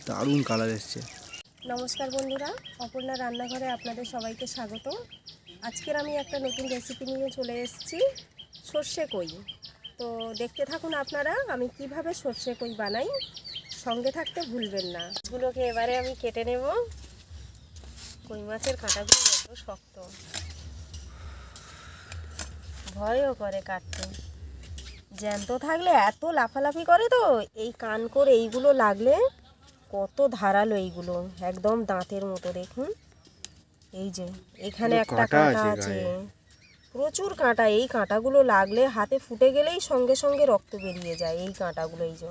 দারুণ কালার এসছে। নমস্কার বন্ধুরা, অপর্ণা রান্নাঘরে আপনাদের সবাইকে স্বাগত। আজকের আমি একটা নতুন রেসিপি নিয়ে চলে এসেছি, সর্ষে কই। তো দেখতে থাকুন আপনারা আমি কিভাবে সর্ষে কই বানাই, সঙ্গে থাকতে ভুলবেন না। মাছগুলোকে এবারে আমি কেটে নেব। কই মাছের কাঁটাগুলো বড্ড শক্ত, ভয়ও করে কাটতে। জ্যান্ত থাকলে এত লাফালাফি করে, তো এই কান করে এইগুলো লাগলে কত ধারালো, এইগুলো একদম দাঁতের মতো। দেখুন এই যে এখানে একটা কাঁটা আছে, প্রচুর কাঁটা। এই কাঁটাগুলো লাগলে হাতে ফুটে গেলেই সঙ্গে সঙ্গে রক্ত বেরিয়ে যায়। এই কাঁটাগুলো এই যে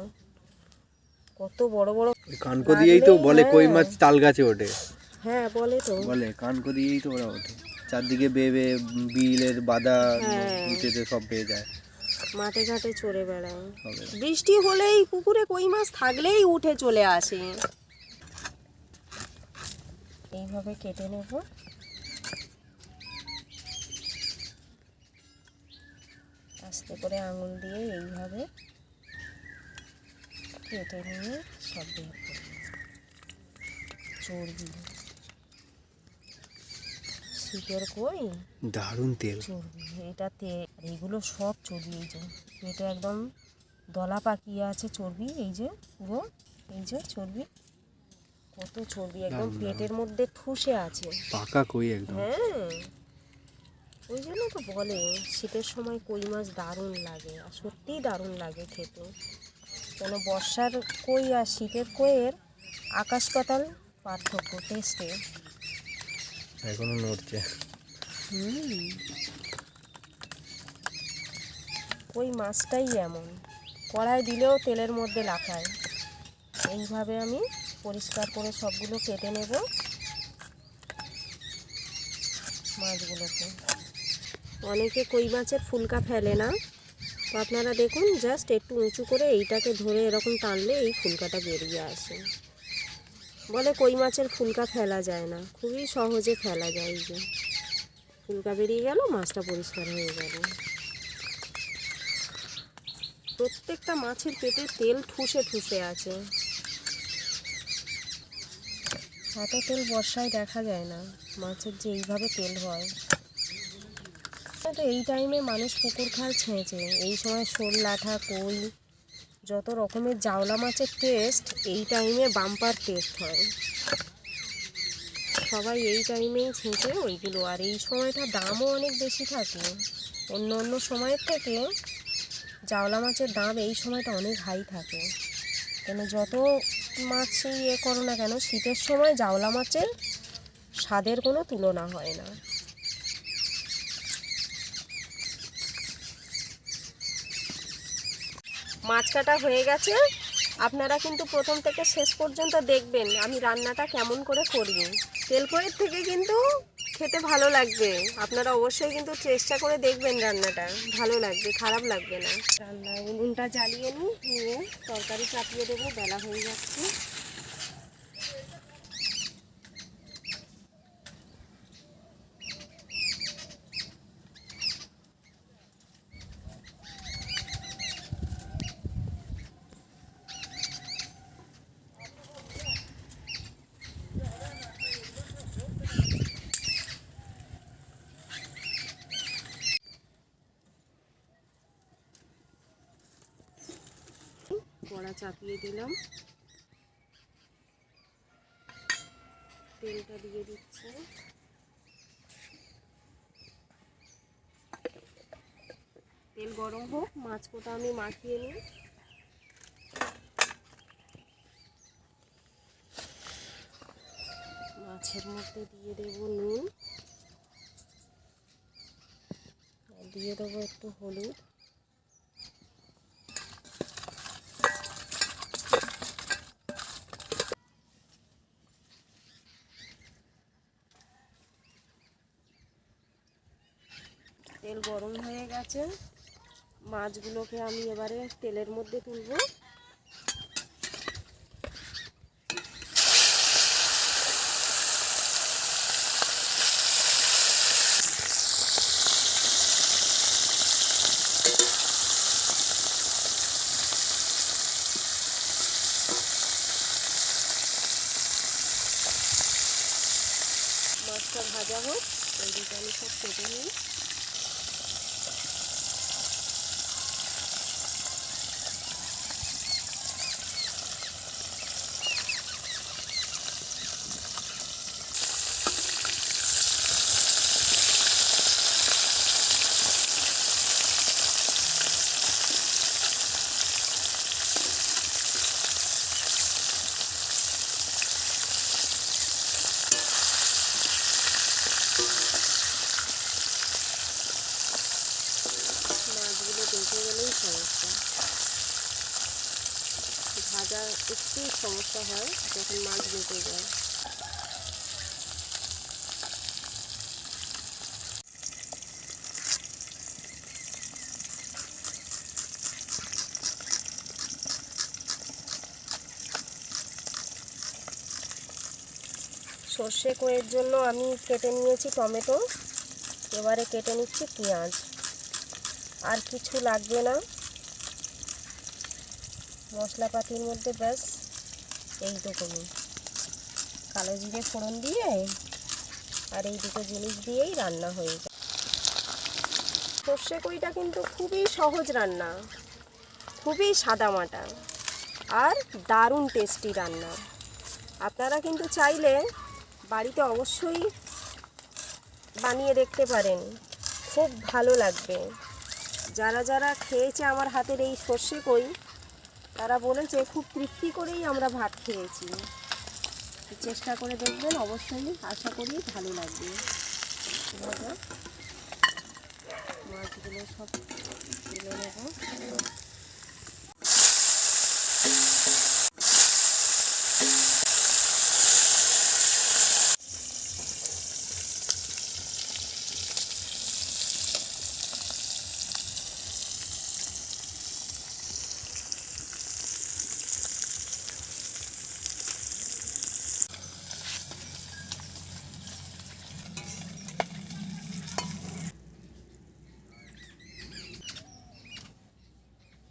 কত বড় বড়। কানকো দিয়েই তো বলে কই মাছ তাল গাছে ওঠে। হ্যাঁ বলে তো, বলে কানকো দিয়েই তো ওরা ওঠে। চারদিকে বেবে বিলের বাদা নিচেতে সব পেয়ে যায়, মাঠে ঘাটে চড়ে বেড়ায়। বৃষ্টি হলেই পুকুরে কই মাছ থাকলেই উঠে চলে আসে। এইভাবে কেটে নেব। আস্তে করে আঙুল দিয়ে এইভাবে কেটে নিয়ে সব বের করব। চর্বি, শীতের কই, দারুণ তেল, চর্বি, এটা তেল। এইগুলো সব চর্বি। এই যে পেটে একদম দলা পাকিয়ে আছে চর্বি। এই যে পুরো এই যে চর্বি, কত চর্বি একদম পেটের মধ্যে ঠুসে আছে, পাকা কই একদম। হ্যাঁ, ওই জন্য তো বলে শীতের সময় কই মাছ দারুণ লাগে। আর সত্যিই দারুণ লাগে খেতে। কেন বর্ষার কই আর শীতের কইয়ের আকাশ পাতাল পার্থক্য টেস্টে। এখনো নড়ছে। কই মাছটাই এমন, কড়াই দিলেও তেলের মধ্যে লাফায়। এইভাবে আমি পরিষ্কার করে সবগুলো কেটে নেব মাছগুলোকে। অনেকে কই মাছের ফুলকা ফেলে না, তো আপনারা দেখুন জাস্ট একটু উঁচু করে এইটাকে ধরে এরকম টানলে এই ফুলকাটা বেরিয়ে আসে। বলে কই মাছের ফুলকা ফেলা যায় না, খুবই সহজে ফেলা যায়। এই যে ফুলকা বেরিয়ে গেল, মাছটা পরিষ্কার হয়ে গেল। প্রত্যেকটা মাছের পেটে তেল ঠুসে ঠুসে আছে। এত তেল বর্ষায় দেখা যায় না, মাছের যে এইভাবে তেল হয়। তো এই টাইমে মানুষ পুকুর খাল ছেঁচে, এই সময় শোল, লাঠা, কই, যত রকমের জাওলা মাছের টেস্ট এই টাইমে বাম্পার টেস্ট হয়। সবাই এই টাইমেই ছেঁচে ওইগুলো। আর এই সময়টা দামও অনেক বেশি থাকে, অন্য অন্য সময়ের থেকে জাওলা মাছের দাম এই সময়টা অনেক হাই থাকে। কেন যত মাছই করো না কেন, শীতের সময় জাওলা মাছের স্বাদের কোনো তুলনা হয় না। মাছ কাটা হয়ে গেছে। আপনারা কিন্তু প্রথম থেকে শেষ পর্যন্ত দেখবেন আমি রান্নাটা কেমন করে করি। তেলকড়ির থেকে কিন্তু খেতে ভালো লাগবে। আপনারা অবশ্যই কিন্তু চেষ্টা করে দেখবেন, রান্নাটা ভালো লাগবে, খারাপ লাগবে না। রান্নার উনুনটা জ্বালিয়ে নিয়ে তরকারি চাপিয়ে দেবো, বেলা হয়ে যাচ্ছে। কড়া চাপিয়ে দিলাম, তেলটা দিয়ে দিচ্ছি। তেল গরম হোক, মাছ কোটা আমি মাখিয়ে নিই। মাছের মধ্যে দিয়ে দেবো নুন, দিয়ে দেবো একটু হলুদ, তেল গরম হয়ে গেছে। মাছগুলোকে আমি এবারে তেলের মধ্যে তুলব। মাছটা ভাজা হোক, ওইদিকে আমি সব কেটে নিই। মাছগুলো দেখে গেলেই সমস্যা, ভাজা একটু সমস্যা হয় যখন মাছ বেঁচে যায়। সর্ষে কইয়ের জন্য আমি কেটে নিয়েছি টমেটো, এবারে কেটে নিচ্ছি পেঁয়াজ। আর কিছু লাগবে না, মশলাপাতির মধ্যে ব্যাস এইটুকুনি, কালো জিরে ফোড়ন দিয়ে আর এই দুটো জিনিস দিয়েই রান্না হয়ে যায়। সর্ষে কইটা কিন্তু খুবই সহজ রান্না, খুবই সাদামাটা আর দারুণ টেস্টি রান্না। আপনারা কিন্তু চাইলে বাড়িতে অবশ্যই বানিয়ে দেখতে পারেন, খুব ভালো লাগবে। যারা যারা খেয়েছে আমার হাতের এই সর্ষে কই তারা বলেছে খুব তৃপ্তি করেই আমরা ভাত খেয়েছি। চেষ্টা করে দেখবেন, অবশ্যই আশা করি ভালো লাগবে। মাছগুলো সব তুলে নেব।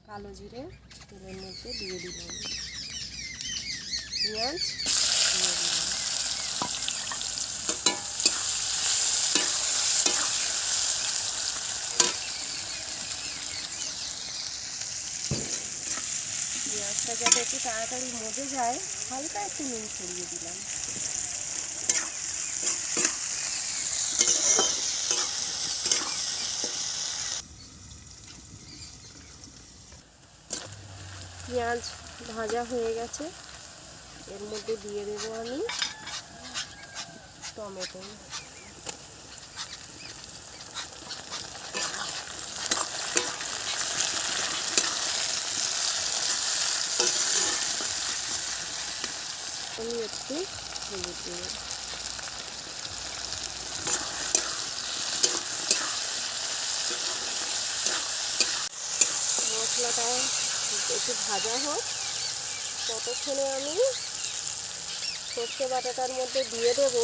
কালো জিরে তেলের মধ্যে দিয়ে দিলাম, পেঁয়াজ দিয়ে দিলাম, পেঁয়াজটা যাতে একটু তাড়াতাড়ি মজে যায় হালকা একটু নুন ছড়িয়ে দিলাম। পেঁয়াজ ভাজা হয়ে গেছে, এর মধ্যে দিয়ে দেবো আমি টমেটো। আমি একটু হলুদ দেব। মশলাটা একটু ভাজা হোক, ততক্ষণে আমি সর্ষে বাটাটার মধ্যে দিয়ে দেবো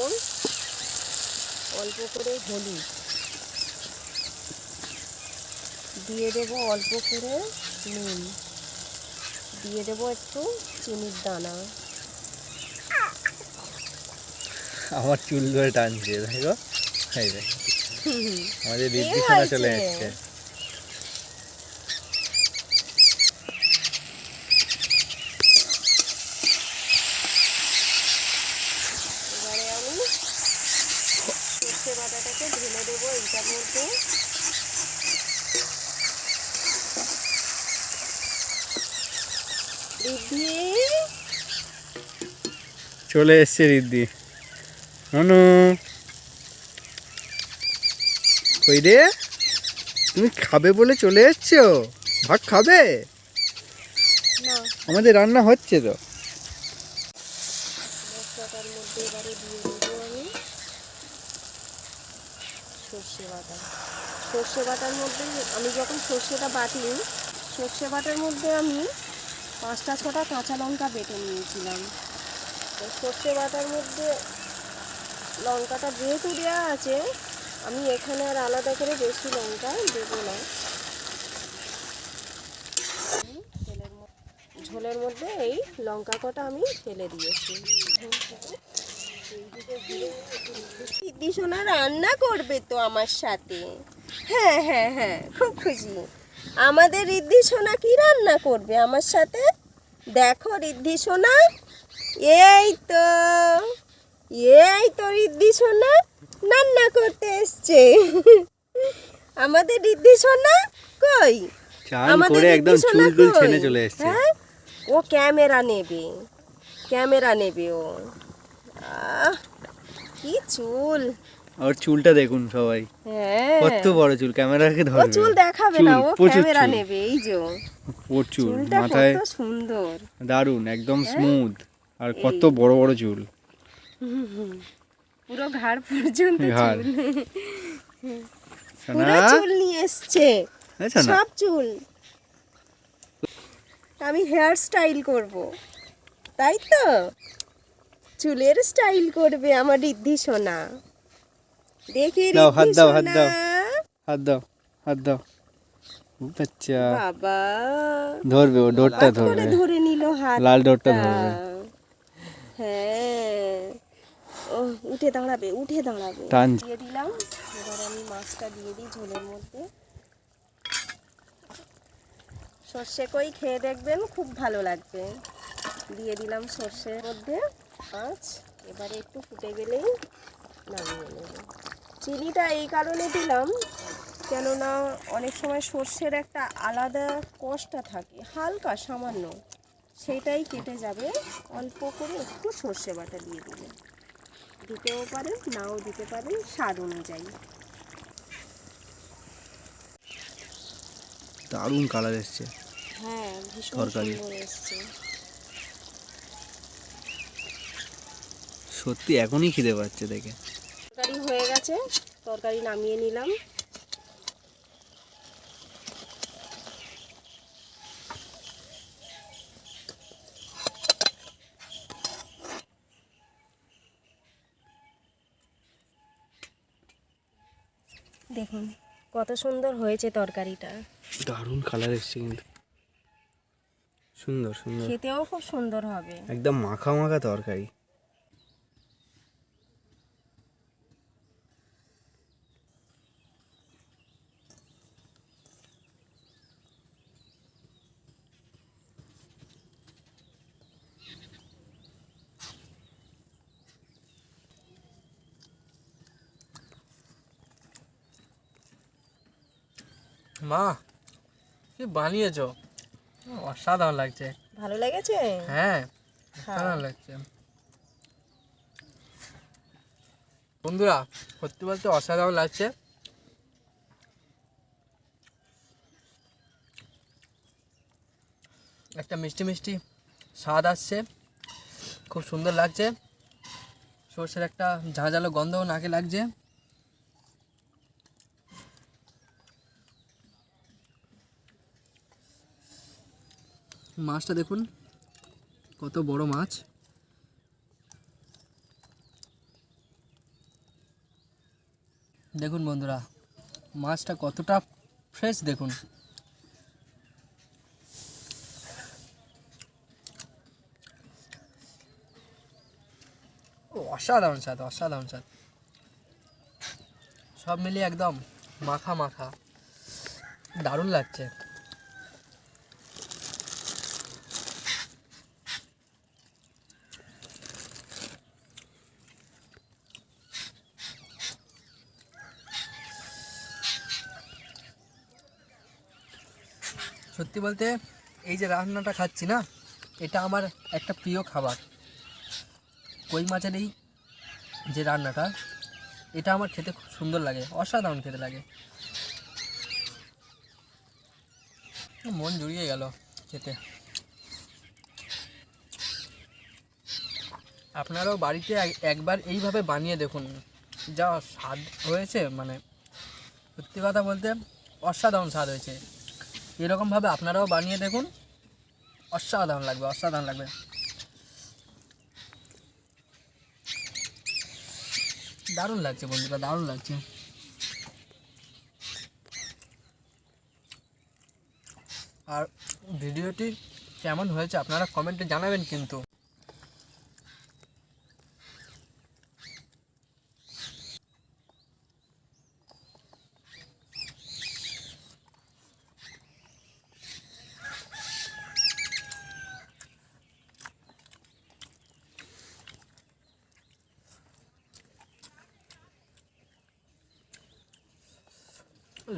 অল্প করে হলুদ, দিয়ে দেবো অল্প করে নুন, দিয়ে দেবো একটু চিনির দানা। আমার চুল ধরে টানছে, দেখো আমাদের বিদ্যুৎ চলে যাচ্ছে। এবারে আমি সর্ষে বাটাটাকে ঢেলে দেবো এইটার মধ্যে। রিদ্ধি চলে এসছে, রিদ্ধি ননু কই রে, তুমি খাবে বলে চলে এসছো? ভাত খাবে? না, আমাদের রান্না হচ্ছে তো। মশলাটার মধ্যে এবারে দিয়ে দেবো আমি সর্ষে বাটা। সর্ষে বাটার মধ্যে আমি যখন সর্ষেটা বাটি, সর্ষে বাটার মধ্যে আমি 5-6টা কাঁচা লঙ্কা বেটে নিয়েছিলাম। তো সর্ষে বাটার মধ্যে লঙ্কাটা যেহেতু দেওয়া আছে, আমি এখানে আর আলাদা করে বেশি লঙ্কা দেবো না। ঝোলের মধ্যে এই লঙ্কা কটা আমি ফেলে দিয়েছি। দিদি সোনা রান্না করবে তো আমার সাথে। হ্যাঁ হ্যাঁ হ্যাঁ, খুব খুশি। আমাদের রিদ্ধি সোনা কি রান্না করবে আমার সাথে? দেখো রিদ্ধি সোনা, এই তো রিদ্ধি সোনা রান্না করতে এসছে। আমাদের রিদ্ধি সোনা কই? চান করে একদম চুল টুল ছেনে চলে এসেছে। হ্যাঁ, ও ক্যামেরা নেবে ও। কি চুল! ওর চুলটা দেখুন সবাই, হ্যাঁ কত বড় চুল, ক্যামেরাকে ও ধরবে। চুল দেখাবে না, ও প্রচুর ক্যামেরা চুল। নেবে। এই যে প্রচুর, চুলটা মাথায় কত সুন্দর, দারুন, একদম স্মুথ, আর কত বড় বড় চুল, পুরো ঘাড় পর্যন্ত ঘাড়। চুল। সোনা, পুরো চুল নিয়ে এসছে, সোনা। সব চুল। আমি হেয়ার স্টাইল করব, তাই তো? চুলের স্টাইল করবে আমার রিদ্ধি সোনা। দেখি দাও, হাত রিদ্ধি দাও, হাত সোনা। দাও। হাত দাও, হাত দাও। বাচ্চা বাবা, ধরবে, ও ডোরটা হঠাৎ করে ধরবে, ধরে নিল হাত। লাল ডোরটা ধরবে। হ্যাঁ, ও উঠে দাঁড়াবে। টান। দিয়ে দিলাম। এবার আমি মাছটা দিয়ে দিই ঝোলের মধ্যে। সর্ষে কই খেয়ে দেখবেন, খুব ভালো লাগবে। দিয়ে দিলাম সর্ষের মধ্যে মাছ। এবারে একটু ফুটে গেলেই নামিয়ে নেব। চিনিটা এই কারণে দিলাম, কেননা অনেক সময় সর্ষের একটা আলাদা কষটা থাকে, হালকা সামান্য, সেটাই কেটে যাবে। অল্প করে একটু সর্ষে বাটা দিয়ে দিবেন। দিতেও পারেন, নাও দিতে পারেন, স্বাদ অনুযায়ী। দারুণ কালার এসছে। হ্যাঁ, ভীষণ তরকারি সুন্দর এসছে। সত্যি এখনই খিদে পাচ্ছে দেখে। তরকারি হয়ে গেছে, তরকারি নামিয়ে নিলাম। দেখুন কত সুন্দর হয়েছে তরকারিটা, দারুণ কালার এসছে কিন্তু, সুন্দর সুন্দর, খেতেও খুব সুন্দর হবে। একদম মাখা মাখা তরকারি। মা, কি বানিয়েছো? অসাধারণ লাগছে। ভালো লেগেছে? হ্যাঁ, অসাধারণ লাগছে। বন্ধুরা, সত্যি বলতে অসাধারণ লাগছে। একটা মিষ্টি মিষ্টি স্বাদ আসছে, খুব সুন্দর লাগছে। সর্ষের একটা ঝাঁঝালো গন্ধও নাকে লাগছে। মাছটা দেখুন, কত বড় মাছ। দেখুন বন্ধুরা, মাছটা কতটা ফ্রেশ দেখুন। ও অসাধারণ স্বাদ, অসাধারণ স্বাদ। সব মিলিয়ে একদম মাখা মাখা, দারুণ লাগছে। সত্যি বলতে এই যে রান্নাটা খাচ্ছি না, এটা আমার একটা প্রিয় খাবার। কই মাছের এই যে রান্নাটা, এটা আমার খেতে খুব সুন্দর লাগে, অসাধারণ খেতে লাগে। মন জুড়িয়ে গেল খেতে। আপনারাও বাড়িতে একবার এইভাবে বানিয়ে দেখুন, যা স্বাদ হয়েছে, মানে সত্যি কথা বলতে অসাধারণ স্বাদ হয়েছে। এরকমভাবে আপনারাও বানিয়ে দেখুন, অসাধারণ লাগবে, অসাধারণ লাগবে। দারুণ লাগছে বন্ধুরা, দারুণ লাগছে। আর ভিডিওটি কেমন হয়েছে আপনারা কমেন্টে জানাবেন কিন্তু।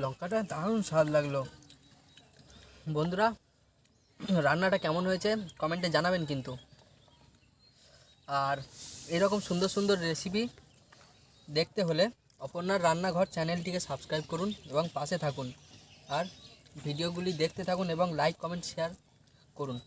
লঙ্কাটা দারুণ স্বাদ লাগলো। বন্ধুরা, রান্নাটা কেমন হয়েছে কমেন্টে জানাবেন কিন্তু। আর এরকম সুন্দর সুন্দর রেসিপি দেখতে হলে অপর্ণার রান্নাঘর চ্যানেলটিকে সাবস্ক্রাইব করুন এবং পাশে থাকুন। আর ভিডিওগুলি দেখতে থাকুন এবং লাইক কমেন্ট শেয়ার করুন।